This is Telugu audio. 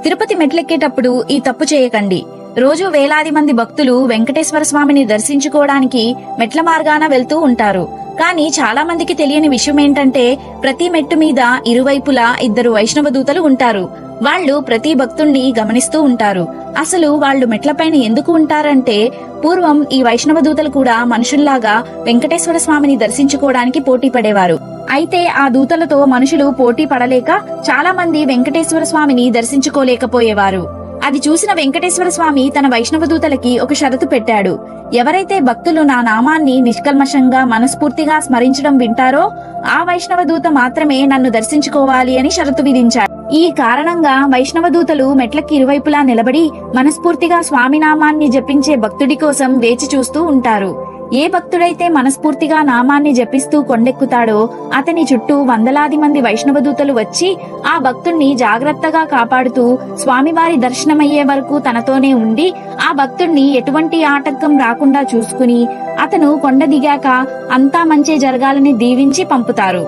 తిరుపతి మెట్లెక్కేటప్పుడు ఈ తప్పు చేయకండి. రోజు వేలాది మంది భక్తులు వెంకటేశ్వర స్వామిని దర్శించుకోవడానికి మెట్ల మార్గాన వెళ్తూ ఉంటారు. కానీ చాలా మందికి తెలియని విషయం ఏంటంటే ప్రతి మెట్టు మీద ఇరువైపులా 2 వైష్ణవ దూతలు ఉంటారు. వాళ్ళు ప్రతి భక్తుణ్ణి గమనిస్తూ ఉంటారు. అసలు వాళ్ళు మెట్లపైన ఎందుకు ఉంటారంటే పూర్వం ఈ వైష్ణవ దూతలు కూడా మనుషుల్లాగా వెంకటేశ్వర స్వామిని దర్శించుకోవడానికి పోటీ పడేవారు. అయితే ఆ దూతలతో మనుషులు పోటీ పడలేక చాలా మంది వెంకటేశ్వర స్వామిని దర్శించుకోలేకపోయేవారు. అది చూసిన వెంకటేశ్వర స్వామి తన వైష్ణవ దూతలకి ఒక షరతు పెట్టాడు. ఎవరైతే భక్తులు నా నామాన్ని నిష్కల్మషంగా మనస్ఫూర్తిగా స్మరించడం వింటారో ఆ వైష్ణవ దూత మాత్రమే నన్ను దర్శించుకోవాలి అని షరతు విధించాడు. ఈ కారణంగా వైష్ణవ దూతలు మెట్లకి ఇరువైపులా నిలబడి మనస్ఫూర్తిగా స్వామి నామాన్ని జపించే భక్తుడి కోసం వేచి చూస్తూ ఉంటారు. ఏ భక్తుడైతే మనస్ఫూర్తిగా నామాన్ని జపిస్తూ కొండెక్కుతాడో అతని చుట్టూ వందలాది మంది వైష్ణవ దూతలు వచ్చి ఆ భక్తుణ్ణి జాగ్రత్తగా కాపాడుతూ స్వామివారి దర్శనమయ్యే వరకు తనతోనే ఉండి ఆ భక్తుణ్ణి ఎటువంటి ఆటంకం రాకుండా చూసుకుని అతను కొండ దిగాక అంతా మంచే జరగాలని దీవించి పంపుతారు.